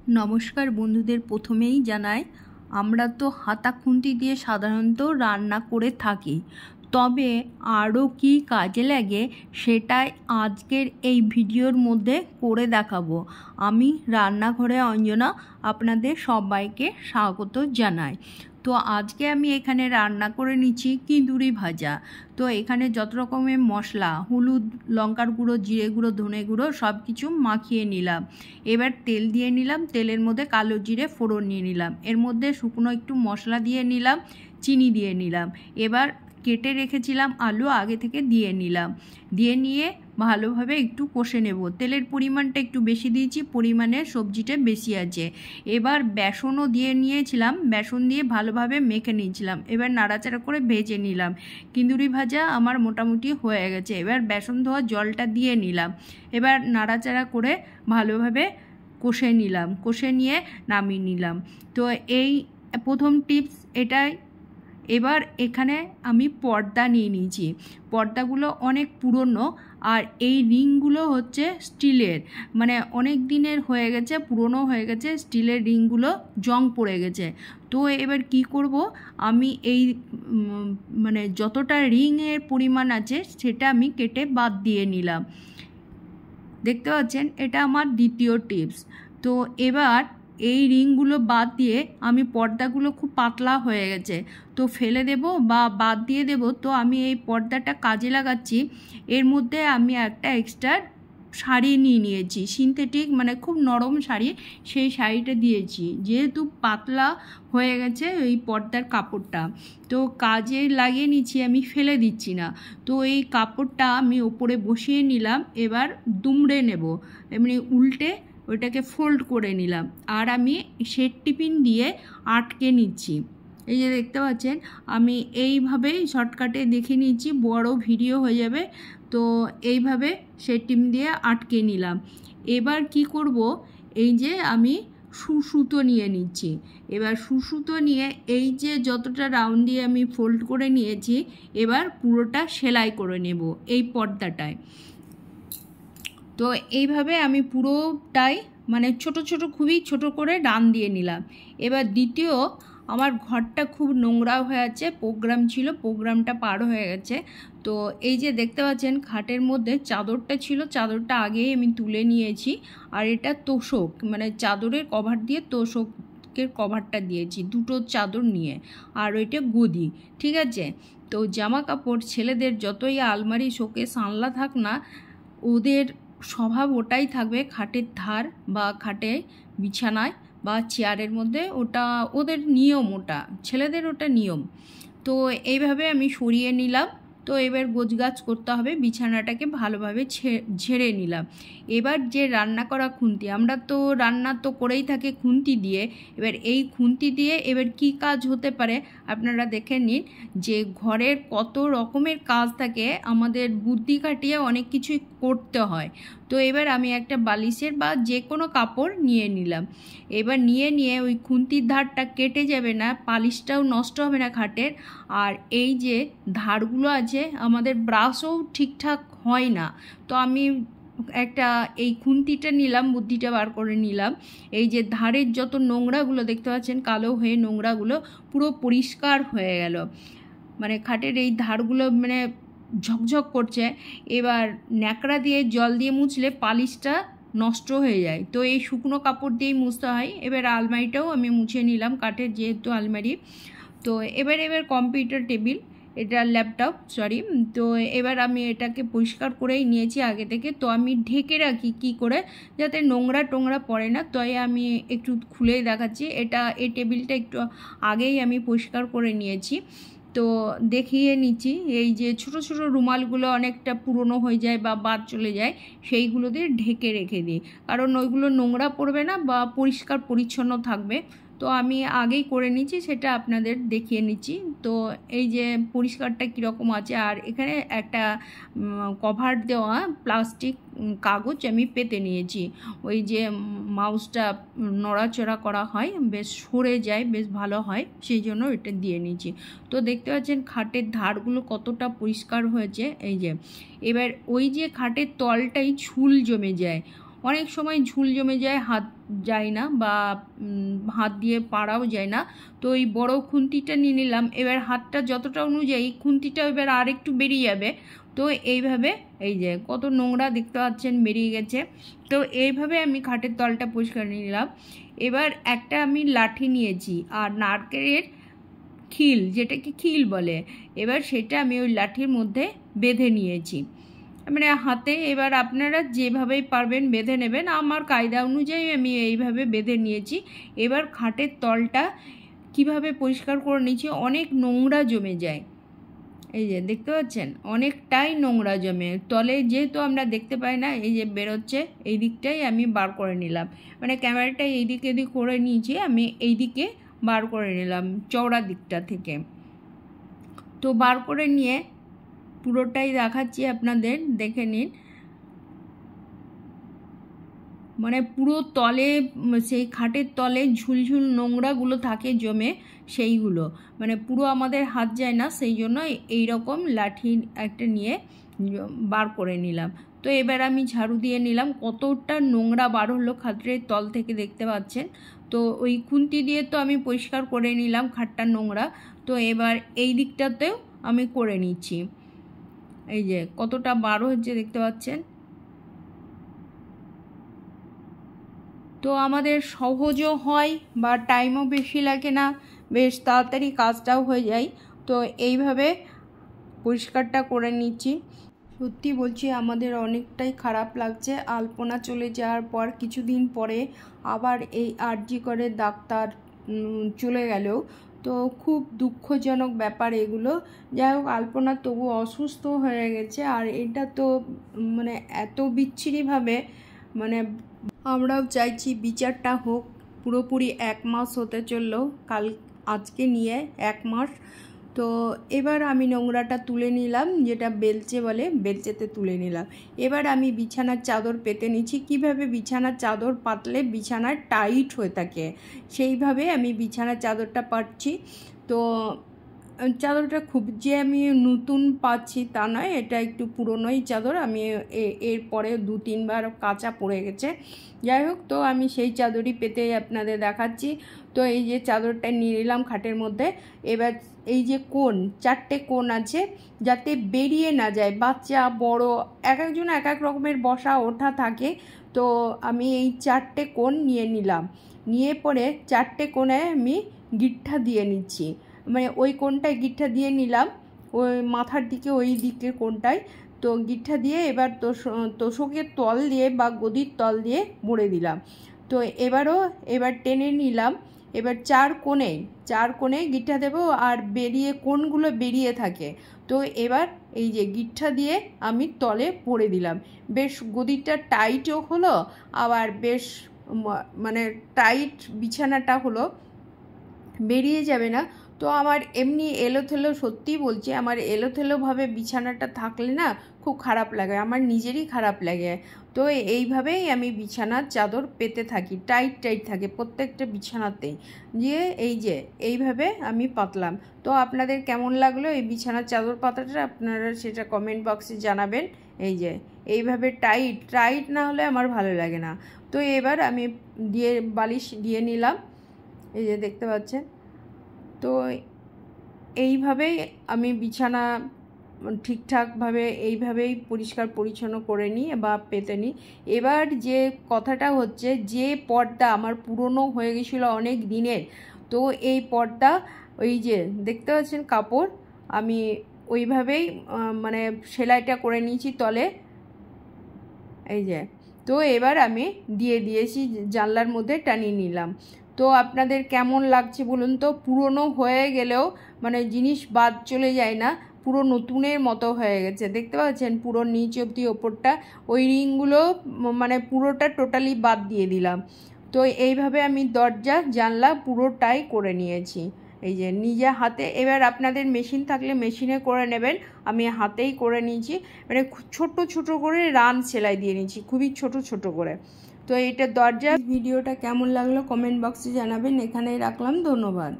নমস্কার বন্ধুদের, প্রথমেই জানাই আমরা তো হাতা খুন্তি দিয়ে সাধারণত রান্না করে থাকি, তবে আরও কি কাজে লাগে সেটাই আজকের এই ভিডিওর মধ্যে করে দেখাবো। আমি রান্নাঘরে অঞ্জনা, আপনাদের সবাইকে স্বাগত জানাই। তো আজকে আমি এখানে রান্না করে নিচ্ছি কিঁদুরি ভাজা। তো এখানে যত রকমের মশলা, হলুদ, লঙ্কার গুঁড়ো, জিরে গুঁড়ো, ধনে গুঁড়ো সব কিছু মাখিয়ে নিলাম। এবার তেল দিয়ে নিলাম, তেলের মধ্যে কালো জিরে ফোড়ন নিয়ে নিলাম, এর মধ্যে শুকনো একটু মশলা দিয়ে নিলাম, চিনি দিয়ে নিলাম। এবার কেটে রেখেছিলাম আলু আগে থেকে দিয়ে নিলাম, দিয়ে নিয়ে ভালোভাবে একটু কষে নেব। তেলের পরিমাণটা একটু বেশি দিয়েছি, পরিমাণে সবজিটা বেশি আছে। এবার বেসনও দিয়ে নিয়েছিলাম, বেসন দিয়ে ভালোভাবে মেখে নিয়েছিলাম। এবার নাড়াচাড়া করে ভেজে নিলাম। কিঁদুরি ভাজা আমার মোটামুটি হয়ে গেছে। এবার বেসন ধোয়া জলটা দিয়ে নিলাম। এবার নাড়াচাড়া করে ভালোভাবে কষে নিলাম, কষে নিয়ে নামিয়ে নিলাম। তো এই প্রথম টিপস এটাই। এবার এখানে আমি পর্দা নিয়ে নিয়েছি। পর্দাগুলো অনেক পুরনো, আর এই রিংগুলো হচ্ছে স্টিলের, মানে অনেক দিনের হয়ে গেছে, পুরনো হয়ে গেছে। স্টিলের রিংগুলো জং পড়ে গেছে। তো এবার কি করব, আমি এই মানে যতটা রিংয়ের পরিমাণ আছে সেটা আমি কেটে বাদ দিয়ে নিলাম। দেখতে পাচ্ছেন, এটা আমার দ্বিতীয় টিপস। তো এবার এই রিংগুলো বাদ দিয়ে, আমি পর্দাগুলো খুব পাতলা হয়ে গেছে তো ফেলে দেব বা বাদ দিয়ে দেব। তো আমি এই পর্দাটা কাজে লাগাচ্ছি। এর মধ্যে আমি একটা এক্সট্রা শাড়ি নিয়ে নিয়েছি, সিনথেটিক, মানে খুব নরম শাড়ি। সেই শাড়িটা দিয়েছি, যেহেতু পাতলা হয়ে গেছে এই পর্দার কাপড়টা, তো কাজে লাগিয়ে নিচ্ছি, আমি ফেলে দিচ্ছি না। তো এই কাপড়টা আমি ওপরে বসিয়ে নিলাম। এবার দুমড়ে নেব, এমনি উল্টে ওইটাকে ফোল্ড করে নিলাম, আর আমি শেড টিফিন দিয়ে আটকে নিচ্ছি। এই যে দেখতে পাচ্ছেন, আমি এইভাবেই শর্টকাটে দেখে নিচ্ছি, বড় ভিডিও হয়ে যাবে। তো এইভাবে শেড টিফিন দিয়ে আটকে নিলাম। এবার কি করব, এই যে আমি সুতো নিয়ে নিচ্ছি। এবার সুতো নিয়ে এই যে যতটা রাউন্ড দিয়ে আমি ফোল্ড করে নিয়েছি, এবার পুরোটা সেলাই করে নেব এই পর্দাটায়। তো এইভাবে আমি পুরোটাই, মানে ছোট ছোট, খুবই ছোট করে রান দিয়ে নিলাম। এবার দ্বিতীয়, আমার ঘরটা খুব নোংরা হয়ে আছে, প্রোগ্রাম ছিল, প্রোগ্রামটা পার হয়ে গেছে। তো এই যে দেখতে পাচ্ছেন, খাটের মধ্যে চাদরটা ছিল, চাদরটা আগেই আমি তুলে নিয়েছি। আর এটা তোষক, মানে চাদরের কভার দিয়ে তোষকের কভারটা দিয়েছি, দুটো চাদর নিয়ে। আর ওইটা গদি, ঠিক আছে। তো জামা কাপড় ছেলেদের যতই আলমারি, শোকেস, আনলা থাক না, ওদের স্বভাব ওটাই থাকবে, খাটের ধার বা খাটে, বিছানায় বা চেয়ারের মধ্যে, ওটা ওদের নিয়ম, ওটা ছেলেদের ওটা নিয়ম। তো এইভাবে আমি সরিয়ে নিলাম। তো এবার গোছগাছ করতে হবে, বিছানাটাকে ভালোভাবে ঝেড়ে নিলাম। এবার যে রান্না করা খুন্তি, আমরা তো রান্না তো করেই থাকি খুন্তি দিয়ে। এবার এই খুন্তি দিয়ে এবার কি কাজ হতে পারে আপনারা দেখে নিন, যে ঘরের কত রকমের কাজ থাকে, আমাদের বুদ্ধি খাটিয়ে অনেক কিছুই করতে হয়। তো এবার আমি একটা বালিশের বা যে কোনো কাপড় নিয়ে নিলাম। এবার নিয়ে ওই খুন্তির ধারটা কেটে যাবে না, পালিশটাও নষ্ট হবে না খাটের। আর এই যে ধারগুলো আছে, আমাদের ব্রাশও ঠিকঠাক হয় না। তো আমি একটা এই খুন্তিটা নিলাম, বুদ্ধিটা বার করে নিলাম। এই যে ধারের যত নোংরাগুলো দেখতে পাচ্ছেন, কালো হয়ে নোংরাগুলো পুরো পরিষ্কার হয়ে গেল। মানে খাটের এই ধারগুলো মানে ঝকঝক করছে। এবার ন্যাকড়া দিয়ে জল দিয়ে মুছলে পালিশটা নষ্ট হয়ে যায়, তো এই শুকনো কাপড় দিয়েই মুছতে হয়। এবার আলমারিটাও আমি মুছে নিলাম, কাঠের যেহেতু আলমারি। তো এবার কম্পিউটার টেবিল, এটা ল্যাপটপ, সরি। তো এবার আমি এটাকে পরিষ্কার করেই নিয়েছি আগে থেকে। তো আমি ঢেকে রাখি কি করে, যাতে নোংরা টোংরা পড়ে না। তাই আমি একটু খুলেই দেখাচ্ছি। এই টেবিলটা একটু আগেই আমি পরিষ্কার করে নিয়েছি। তো দেখিয়ে নিচ্ছি, এই যে ছোটো ছোটো রুমালগুলো অনেকটা পুরনো হয়ে যায় বা বাদ চলে যায়, সেইগুলো দিয়ে ঢেকে রেখে দিই, কারণ ওইগুলো নোংরা পড়বে না বা পরিষ্কার পরিচ্ছন্ন থাকবে। তো আমি আগেই করে নিচ্ছি, সেটা আপনাদের দেখিয়ে নিচ্ছি। তো এই যে পরিষ্কারটা কীরকম আছে, আর এখানে একটা কভার দেওয়া প্লাস্টিক কাগজ আমি পেতে নিয়েছি। ওই যে মাউসটা নড়াচড়া করা হয়, বেশ সরে যায়, বেশ ভালো হয়, সেই জন্য এটা দিয়ে নিয়েছি। তো দেখতে পাচ্ছেন খাটের ধারগুলো কতটা পরিষ্কার হয়েছে। এই যে এবার ওই যে খাটের তলটাই ঝুল জমে যায়, অনেক সময় ঝুল জমে যায়, হাত যায় না বা হাত দিয়ে পাড়াও যায় না। তো এই বড় খুন্তিটা নিয়ে নিলাম। এবার হাতটা যতটা অনুযায়ী খুন্তিটা এবার আর একটু বেরিয়ে যাবে। তো এইভাবে এই যে কত নোংরা দেখতে পাচ্ছেন বেরিয়ে গেছে। তো এইভাবে আমি খাটের তলটা পরিষ্কার নিলাম। এবার একটা আমি লাঠি নিয়েছি আর নারকেলের খিল, যেটাকে খিল বলে, এবার সেটা আমি ওই লাঠির মধ্যে বেঁধে নিয়েছি, মানে হাতে। এবার আপনারা যেভাবেই পারবেন বেঁধে নেবেন, আমার কায়দা অনুযায়ী আমি এইভাবে বেঁধে নিয়েছি। এবার খাটের তলটা কিভাবে পরিষ্কার করে নিয়েছি, অনেক নোংরা জমে যায়, এই যে দেখতে পাচ্ছেন অনেকটাই নোংরা জমে তলে, যেহেতু আমরা দেখতে পাই না, এই যে বেরোচ্ছে, এই দিকটাই আমি বার করে নিলাম, মানে ক্যামেরাটা এই দিক এদিক করে নিয়েছি, আমি এই দিকে বার করে নিলাম চওড়া দিকটা থেকে। তো বার করে নিয়ে পুরোটাই দেখাচ্ছি আপনাদের, দেখে নিন। মানে পুরো তলে, সেই খাটের তলে ঝুলঝুল নোংরাগুলো থাকে জমে, সেইগুলো মানে পুরো আমাদের হাত যায় না, সেই জন্য এই রকম লাঠি একটা নিয়ে বার করে নিলাম। তো এবার আমি ঝাড়ু দিয়ে নিলাম, কতটা নোংরা বার হলো খাটের তল থেকে দেখতে পাচ্ছেন। তো ওই খুন্তি দিয়ে তো আমি পরিষ্কার করে নিলাম খাটটা নোংরা। তো এবার এই দিকটাতেও আমি করে নিচ্ছি, এই যে কতটা বার হচ্ছে দেখতে পাচ্ছেন। তো আমাদের সহজও হয় বা টাইমও বেশি লাগে না, বেশ তাড়াতাড়ি কাজটাও হয়ে যায়। তো এইভাবে পরিষ্কারটা করে নিচ্ছি। সত্যি বলছি আমাদের অনেকটাই খারাপ লাগছে, আলপনা চলে যাওয়ার পর কিছুদিন পরে আবার এই আরজি করে ডাক্তার চলে গেল। তো খুব দুঃখজনক ব্যাপার এগুলো। যাই হোক, আলপনা তবু অসুস্থ হয়ে গেছে, আর এটা তো মানে এত বিচ্ছিরিভাবে, মানে আমরাও চাইছি বিচারটা হোক। পুরোপুরি 1 মাস হতে চললো, আজকে নিয়ে 1 মাস। তো এবার আমি নোংরাটা তুলে নিলাম, যেটা বেলচে বলে, বেলচেতে তুলে নিলাম। এবার আমি বিছানার চাদর পেতে নিচ্ছি। কিভাবে বিছানার চাদর পাতলে বিছানা টাইট হয়ে থাকে, সেইভাবে আমি বিছানার চাদরটা পাতছি। তো চাদরটা খুব যে আমি নতুন পাচ্ছি তা নয়, এটা একটু পুরনোই চাদর, আমি এরপরে 2-3 বার কাচা পড়ে গেছে। যাই হোক, তো আমি সেই চাদরই পেতে আপনাদের দেখাচ্ছি। তো এই যে চাদরটা নিয়ে নিলাম খাটের মধ্যে। এবার এই যে কোণ, 4টে কোণ আছে, যাতে বেরিয়ে না যায়, বাচ্চা বড় এক একজন এক এক রকমের বসা ওঠা থাকে। তো আমি এই 4টে কোণ নিয়ে নিলাম, নিয়ে পরে 4টে কোণে আমি গিট্টা দিয়ে নিচ্ছি, মানে ওই কোণটায় গিট্টা দিয়ে নিলাম, ওই মাথার দিকে ওই দিকের কোণটায়। তো গিট্টা দিয়ে এবার তোষকের তল দিয়ে বা গদির তল দিয়ে মুড়ে দিলাম। তো এবার টেনে নিলাম। এবার 4 কোণে গিট্টা দেবো, আর কোণগুলো বেরিয়ে থাকে। তো এবার এই যে গিট্টা দিয়ে আমি তলে পরে দিলাম, বেশ গদিটা টাইটও হলো, আবার বেশ মানে টাইট বিছানাটা হলো, বেরিয়ে যাবে না। তো আমার এমনি এলোথেলো, সত্যি বলছি, আমার এলোথেলোভাবে বিছানাটা থাকলে না খুব খারাপ লাগে, আমার নিজেরই খারাপ লাগে। তো এইভাবেই আমি বিছানার চাদর পেতে থাকি, টাইট থাকে প্রত্যেকটা বিছানাতেই। দিয়ে এই যে এইভাবে আমি পাতলাম। তো আপনাদের কেমন লাগলো এই বিছানার চাদর পাতাটা, আপনারা সেটা কমেন্ট বক্সে জানাবেন। এই যে এইভাবে টাইট না হলে আমার ভালো লাগে না। তো এবার আমি বালিশ দিয়ে নিলাম, এই যে দেখতে পাচ্ছেন। তো এইভাবেই আমি বিছানা ঠিকঠাকভাবে এইভাবেই পরিষ্কার পরিচ্ছন্ন করে নিই বা পেতে নিই। এবার যে কথাটা হচ্ছে, যে পর্দা আমার পুরনো হয়ে গেছিলো অনেক দিনের, তো এই পর্দা ওই যে দেখতে পাচ্ছেন কাপড়, আমি ওইভাবেই মানে সেলাইটা করে নিয়েছি তলে, এই যে। তো এবার আমি দিয়েছি জানলার মধ্যে টানিয়ে নিলাম। তো আপনাদের কেমন লাগছে বলুন তো? পুরনো হয়ে গেলেও মানে জিনিস বাদ চলে যায় না, পুরো নতুনের মতো হয়ে গেছে, দেখতে পাচ্ছেন পুরো নিচ অবধি ওপরটা, ওই রিংগুলো মানে পুরোটা টোটালি বাদ দিয়ে দিলাম। তো এইভাবে আমি দরজা জানলা পুরোটাই করে নিয়েছি, এই যে নিজে হাতে। এবার আপনাদের মেশিন থাকলে মেশিনে করে নেবেন, আমি হাতেই করে নিয়েছি, মানে ছোট করে রান সেলাই দিয়ে নিয়েছি, খুবই ছোট করে। তো এইটা দরজা। ভিডিওটা কেমন লাগলো কমেন্ট বক্সে জানাবেন, এখানেই রাখলাম, ধন্যবাদ।